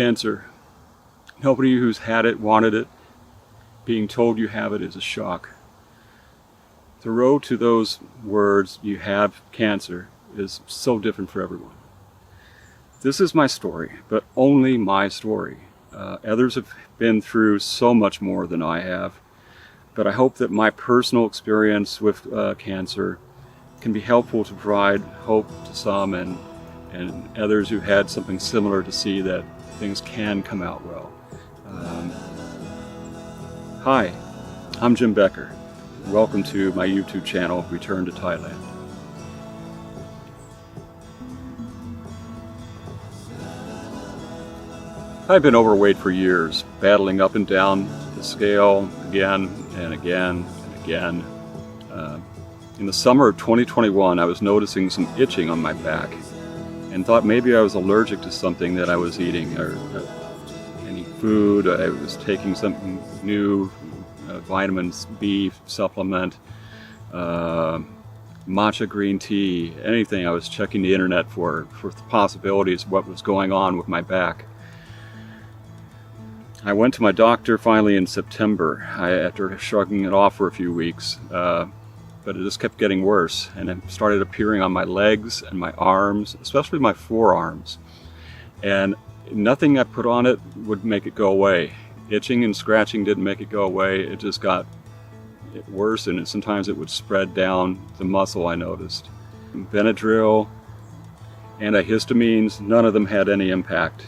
cancer. Nobody who's had it wanted it. Being told you have it is a shock. The road to those words, you have cancer, is so different for everyone. This is my story, but only my story. Others have been through so much more than I have, but I hope that my personal experience with cancer can be helpful to provide hope to some and others who had something similar to see that things can come out well. Hi, I'm Jim Becker. Welcome to my YouTube channel, Return to Thailand. I've been overweight for years, battling up and down the scale again and again and again. In the summer of 2021, I was noticing some itching on my back and thought maybe I was allergic to something that I was eating or any food. I was taking something new, vitamins B supplement, matcha green tea, anything. I was checking the internet for the possibilities of what was going on with my back. I went to my doctor finally in September after shrugging it off for a few weeks, but it just kept getting worse, and it started appearing on my legs and my arms, especially my forearms, and nothing I put on it would make it go away. Itching and scratching didn't make it go away. It just got worse, and sometimes it would spread down the muscle, I noticed. Benadryl, antihistamines, none of them had any impact.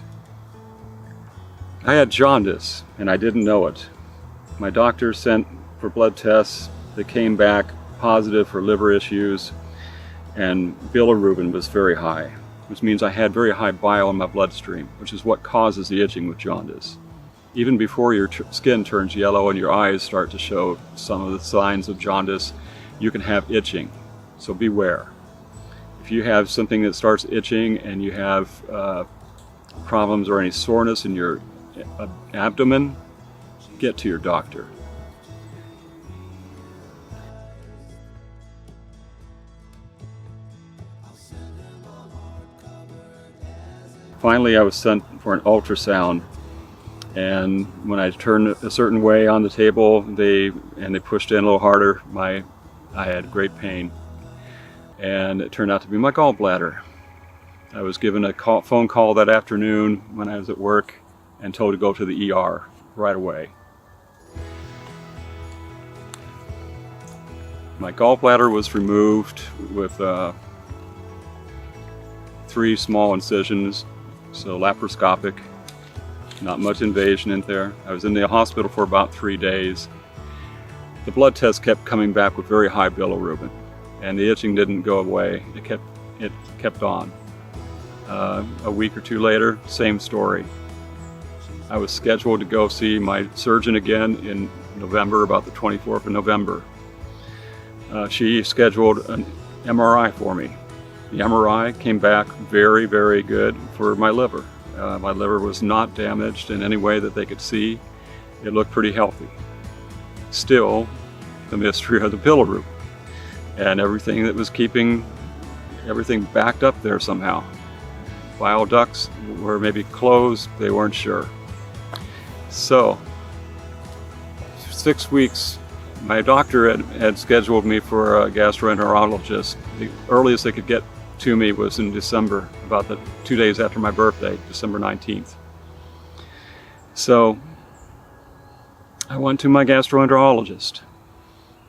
I had jaundice, and I didn't know it. My doctor sent for blood tests that came back positive for liver issues, and bilirubin was very high, which means I had very high bile in my bloodstream, which is what causes the itching with jaundice. Even before your skin turns yellow and your eyes start to show some of the signs of jaundice, you can have itching, so beware. If you have something that starts itching and you have problems or any soreness in your abdomen, get to your doctor. Finally, I was sent for an ultrasound, and when I turned a certain way on the table, they pushed in a little harder. I had great pain, and it turned out to be my gallbladder. I was given a phone call that afternoon when I was at work and told to go to the ER right away. My gallbladder was removed with 3 small incisions, so laparoscopic, not much invasion in there. I was in the hospital for about 3 days. The blood test kept coming back with very high bilirubin, and the itching didn't go away. It kept on. A week or 2 later, same story. I was scheduled to go see my surgeon again in November, about the 24th of November. She scheduled an MRI for me. The MRI came back very, very good for my liver. My liver was not damaged in any way that they could see. It looked pretty healthy. Still, the mystery of the bilirubin and everything that was keeping everything backed up there somehow. Bile ducts were maybe closed, they weren't sure. So, 6 weeks, my doctor had scheduled me for a gastroenterologist. The earliest they could get to me was in December, about 2 days after my birthday, December 19th. So, I went to my gastroenterologist.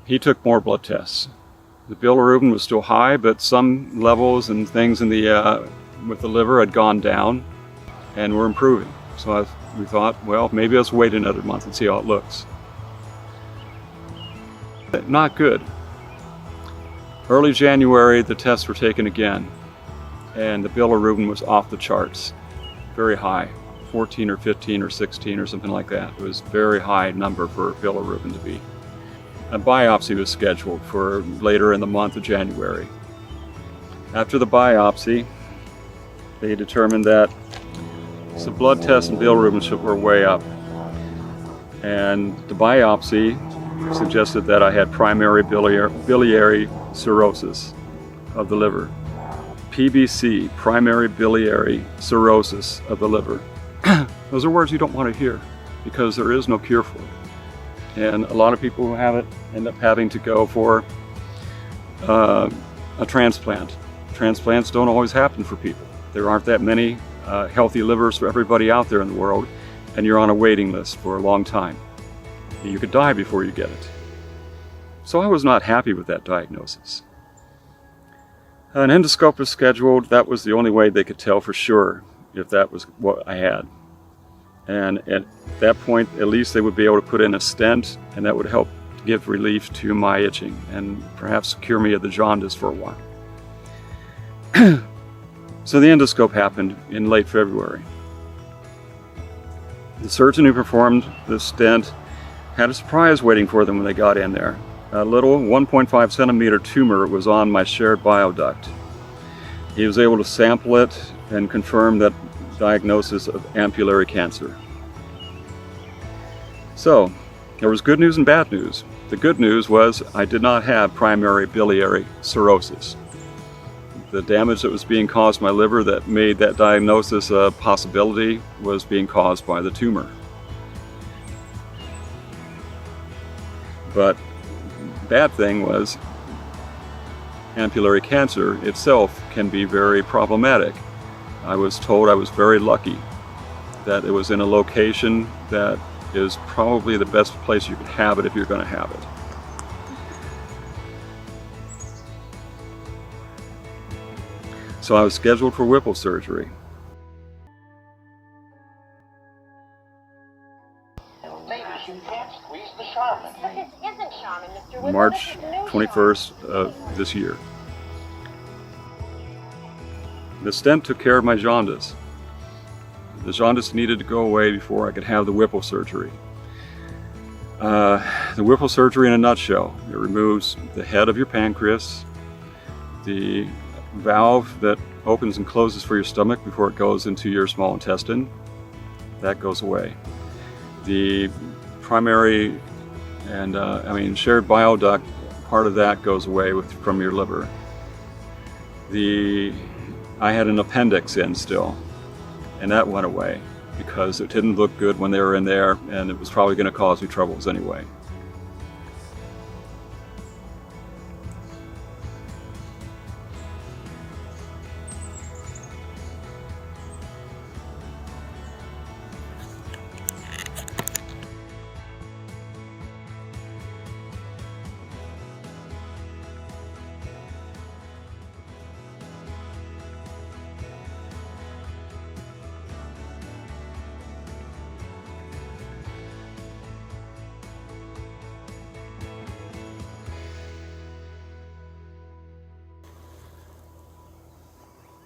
He took more blood tests. The bilirubin was still high, but some levels and things in with the liver had gone down and were improving. So we thought, well, maybe let's wait another month and see how it looks. Not good. Early January, the tests were taken again, and the bilirubin was off the charts, very high, 14 or 15 or 16 or something like that. It was a very high number for bilirubin to be. A biopsy was scheduled for later in the month of January. After the biopsy, they determined that the blood tests and bilirubin were way up, and the biopsy suggested that I had primary biliary cirrhosis of the liver. PBC, primary biliary cirrhosis of the liver. Those are words you don't want to hear because there is no cure for it. And a lot of people who have it end up having to go for a transplant. Transplants don't always happen for people. There aren't that many healthy livers for everybody out there in the world, and you're on a waiting list for a long time. You could die before you get it. So I was not happy with that diagnosis. An endoscope was scheduled. That was the only way they could tell for sure if that was what I had. And at that point, at least they would be able to put in a stent, and that would help give relief to my itching and perhaps cure me of the jaundice for a while. So the endoscope happened in late February. The surgeon who performed the stent had a surprise waiting for them when they got in there. A little 1.5 centimeter tumor was on my shared bile duct. He was able to sample it and confirm that diagnosis of ampullary cancer. So, there was good news and bad news. The good news was I did not have primary biliary cirrhosis. The damage that was being caused to my liver that made that diagnosis a possibility was being caused by the tumor. But bad thing was ampullary cancer itself can be very problematic. I was told I was very lucky that it was in a location that is probably the best place you could have it if you're going to have it. So I was scheduled for Whipple surgery. March 21st of this year. The stent took care of my jaundice. The jaundice needed to go away before I could have the Whipple surgery. The Whipple surgery in a nutshell, it removes the head of your pancreas, the valve that opens and closes for your stomach before it goes into your small intestine, that goes away. The primary and shared bile duct, part of that goes away from your liver. I had an appendix in still, and that went away because it didn't look good when they were in there, and it was probably going to cause me troubles anyway.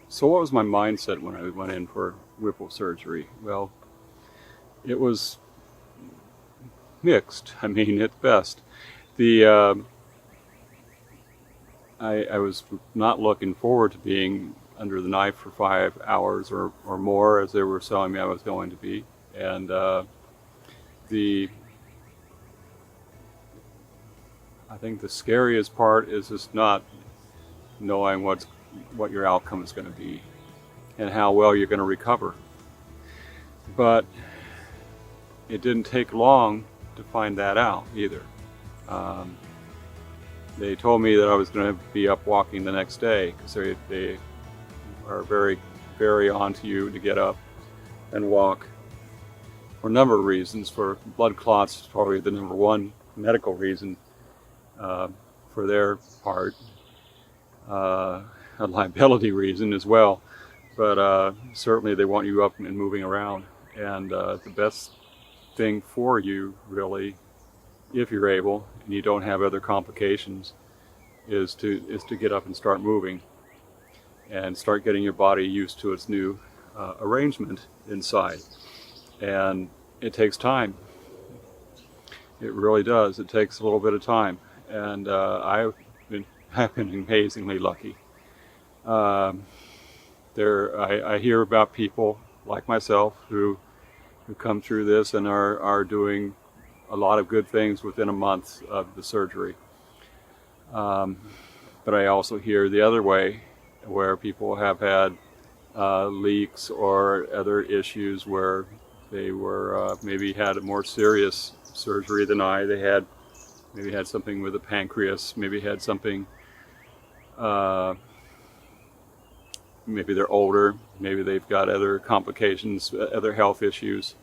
So what was my mindset when I went in for Whipple surgery? Well, it was mixed. I mean, at best. I was not looking forward to being under the knife for 5 hours or more, as they were telling me I was going to be. And I think the scariest part is just not knowing what your outcome is going to be and how well you're going to recover. But it didn't take long to find that out either. They told me that I was going to be up walking the next day because they are very, very on to you to get up and walk for a number of reasons. For blood clots is probably the number one medical reason for their part. A liability reason as well, but certainly they want you up and moving around. And the best thing for you, really, if you're able and you don't have other complications, is to get up and start moving and start getting your body used to its new arrangement inside. And it takes time. It really does. It takes a little bit of time. And I've been amazingly lucky. I hear about people like myself who come through this and are doing a lot of good things within a month of the surgery. But I also hear the other way, where people have had leaks or other issues where They were maybe had a more serious surgery than I. They had maybe had something with the pancreas, maybe had something, maybe they're older, maybe they've got other complications, other health issues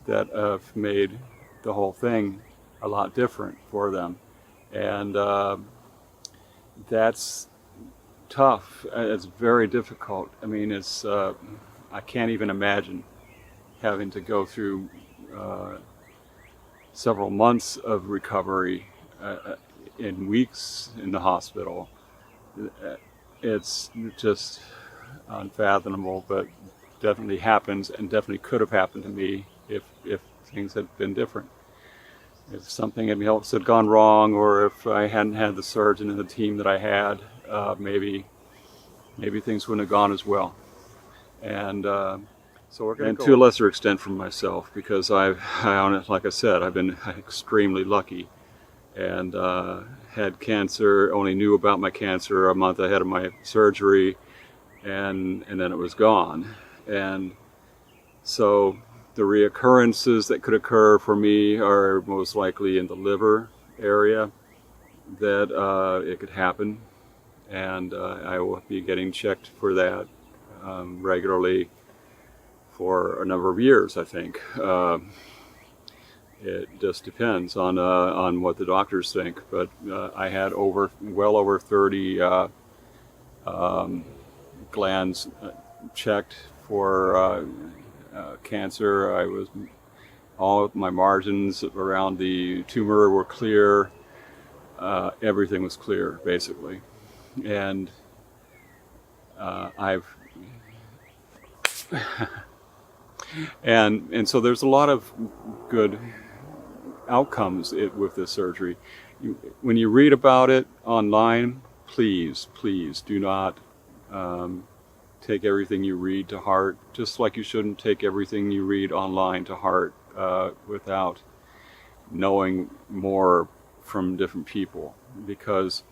that have made the whole thing a lot different for them. And that's tough. It's very difficult. I mean, it's I can't even imagine having to go through several months of recovery in weeks in the hospital. It's just unfathomable, but definitely happens, and definitely could have happened to me if things had been different. If something else had gone wrong, or if I hadn't had the surgeon and the team that I had, maybe things wouldn't have gone as well. And so we're going to a lesser extent from myself, because like I said, I've been extremely lucky, and had cancer. Only knew about my cancer a month ahead of my surgery, and then it was gone. And so the reoccurrences that could occur for me are most likely in the liver area, that it could happen, and I will be getting checked for that regularly for a number of years, I think. It just depends on what the doctors think. But I had well over 30 glands checked for cancer. All of my margins around the tumor were clear. Everything was clear, basically. And and so there's a lot of good outcomes with this surgery. When you read about it online, please do not take everything you read to heart, just like you shouldn't take everything you read online to heart without knowing more from different people, because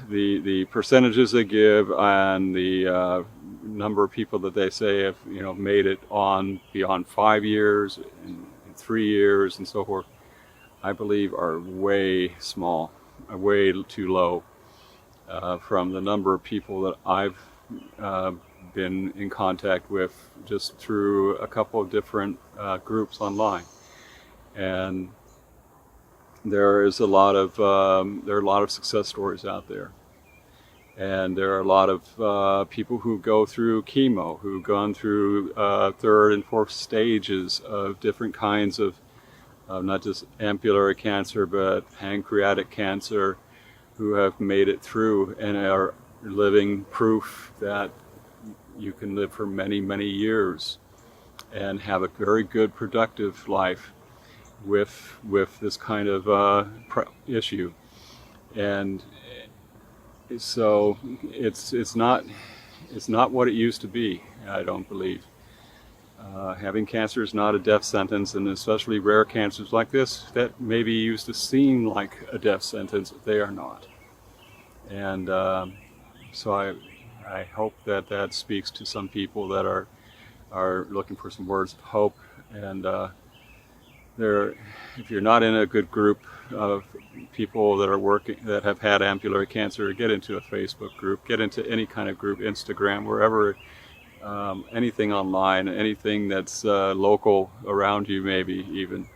the percentages they give and the number of people that they say have made it on beyond 5 years and 3 years and so forth, I believe are way small, way too low from the number of people that I've been in contact with just through a couple of different groups online. And there are a lot of success stories out there, and there are a lot of people who go through chemo, who've gone through third and fourth stages of different kinds of not just ampullary cancer but pancreatic cancer, who have made it through and are living proof that you can live for many years and have a very good productive life with this kind of issue. And so it's not what it used to be, I don't believe. Having cancer is not a death sentence, and especially rare cancers like this that maybe used to seem like a death sentence, they are not. And so I hope that speaks to some people that are looking for some words of hope. And if you're not in a good group of people that have had ampullary cancer, get into a Facebook group, get into any kind of group, Instagram, wherever, anything online, anything that's local around you, maybe even.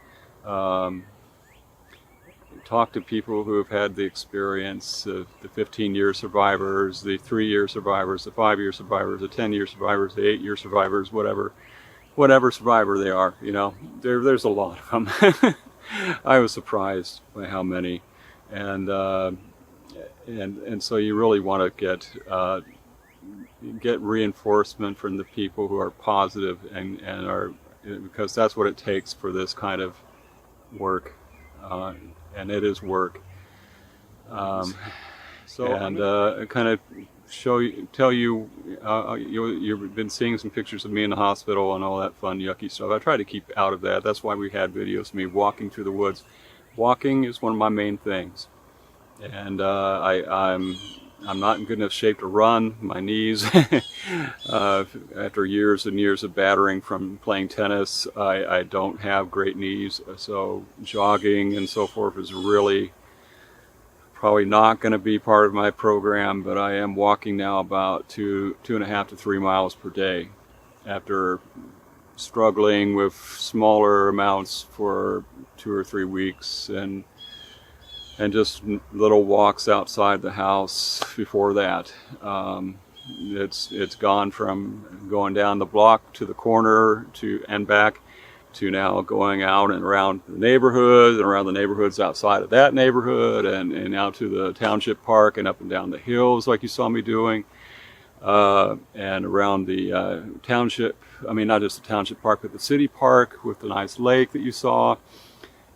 Talk to people who have had the experience of the 15-year survivors, the 3-year survivors, the 5-year survivors, the 10-year survivors, the 8-year survivors, whatever survivor they are. There's a lot of them. I was surprised by how many, and so you really want to get reinforcement from the people who are positive and are, because that's what it takes for this kind of work, and it is work. Kind of tell you, you've been seeing some pictures of me in the hospital and all that fun, yucky stuff. I try to keep out of that. That's why we had videos of me walking through the woods. Walking is one of my main things, and I'm not in good enough shape to run. My knees, after years and years of battering from playing tennis, I don't have great knees. So jogging and so forth is really probably not going to be part of my program, but I am walking now about 2.5 to 3 miles per day after struggling with smaller amounts for 2 or 3 weeks and just little walks outside the house before that. It's gone from going down the block to the corner and back to now going out and around the neighborhood and around the neighborhoods outside of that neighborhood and out to the township park and up and down the hills like you saw me doing, and around the township, I mean not just the township park but the city park with the nice lake that you saw.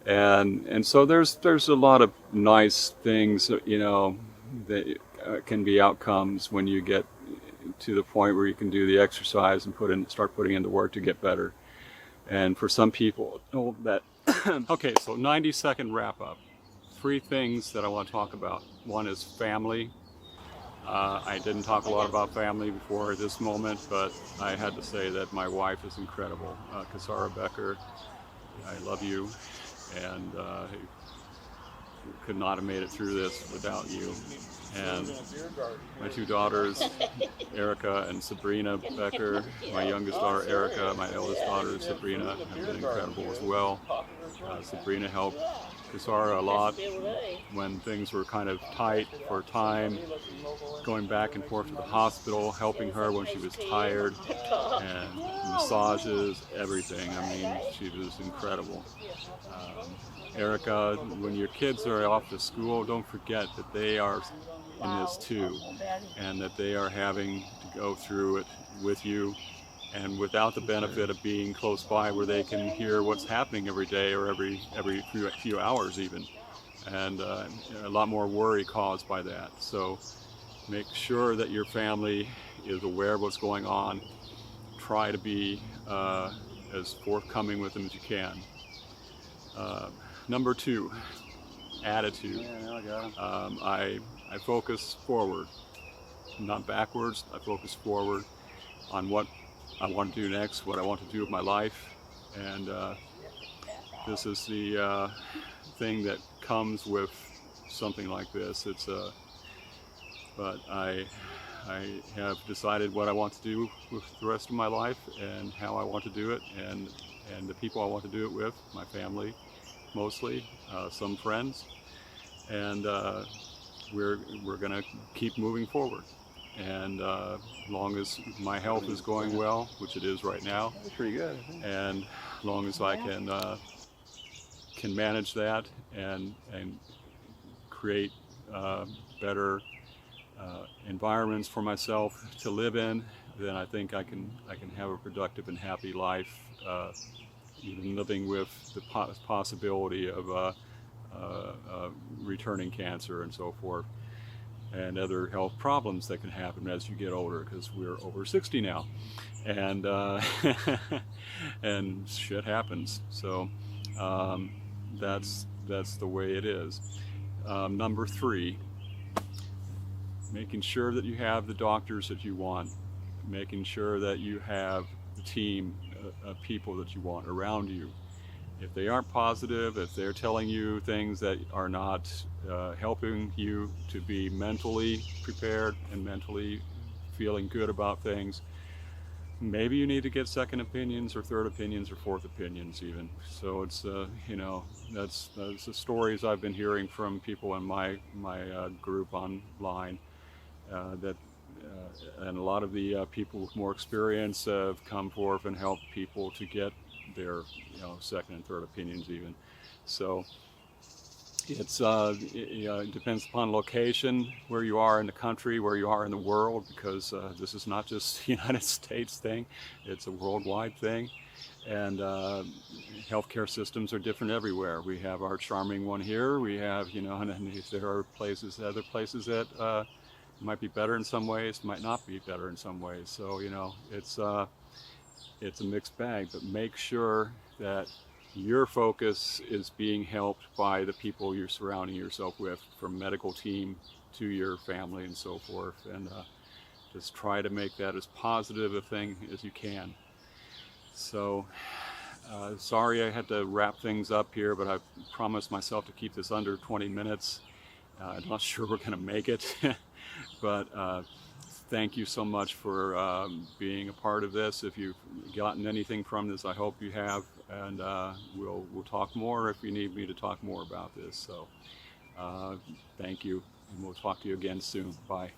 And so there's a lot of nice things, you know, that can be outcomes when you get to the point where you can do the exercise and start putting in the work to get better. And for some people, okay, so 90-second wrap up. 3 things that I want to talk about. One is family. I didn't talk a lot about family before this moment, but I had to say that my wife is incredible. Kesara Becker, I love you. And could not have made it through this without you. And my 2 daughters, Erica and Sabrina Becker, my youngest daughter Erica, my eldest daughter Sabrina, have been incredible as well. Sabrina helped Kesara a lot when things were kind of tight for time, going back and forth to the hospital, helping her when she was tired, and massages, everything. I mean, she was incredible. Erica, when your kids are off to school, don't forget that they are in this too, and that they are having to go through it with you, and without the benefit of being close by where they can hear what's happening every day or every few hours even, and a lot more worry caused by that. So make sure that your family is aware of what's going on. Try to be as forthcoming with them as you can. Number 2, attitude. I focus forward, not backwards. I focus forward on what I want to do next, what I want to do with my life, and this is the thing that comes with something like this. But I have decided what I want to do with the rest of my life and how I want to do it, and the people I want to do it with, my family mostly, some friends, and we're going to keep moving forward. And as long as my health is going well, which it is right now, that's pretty good, and as long as I can manage that and create better environments for myself to live in, then I think I can have a productive and happy life, even living with the possibility of returning cancer and so forth, and other health problems that can happen as you get older, because we're over 60 now, and and shit happens. So that's the way it is. Number 3, making sure that you have the doctors that you want, making sure that you have the team of people that you want around you. If they aren't positive, if they're telling you things that are not helping you to be mentally prepared and mentally feeling good about things, maybe you need to get second opinions or third opinions or fourth opinions even. So it's you know, that's the stories I've been hearing from people in my group online, and a lot of the people with more experience have come forth and helped people to get their second and third opinions even. So it's it depends upon location, where you are in the country, where you are in the world, because this is not just a United States thing, it's a worldwide thing, and healthcare systems are different everywhere. We have our charming one here, we have, and then there are other places that might be better in some ways, might not be better in some ways. So it's a mixed bag, but make sure that Your focus is being helped by the people you're surrounding yourself with, from medical team to your family and so forth, and just try to make that as positive a thing as you can. So sorry I had to wrap things up here, but I promised myself to keep this under 20 minutes. I'm not sure we're going to make it, but thank you so much for being a part of this. If you've gotten anything from this, I hope you have, and we'll talk more if you need me to talk more about this. So thank you, and we'll talk to you again soon. Bye.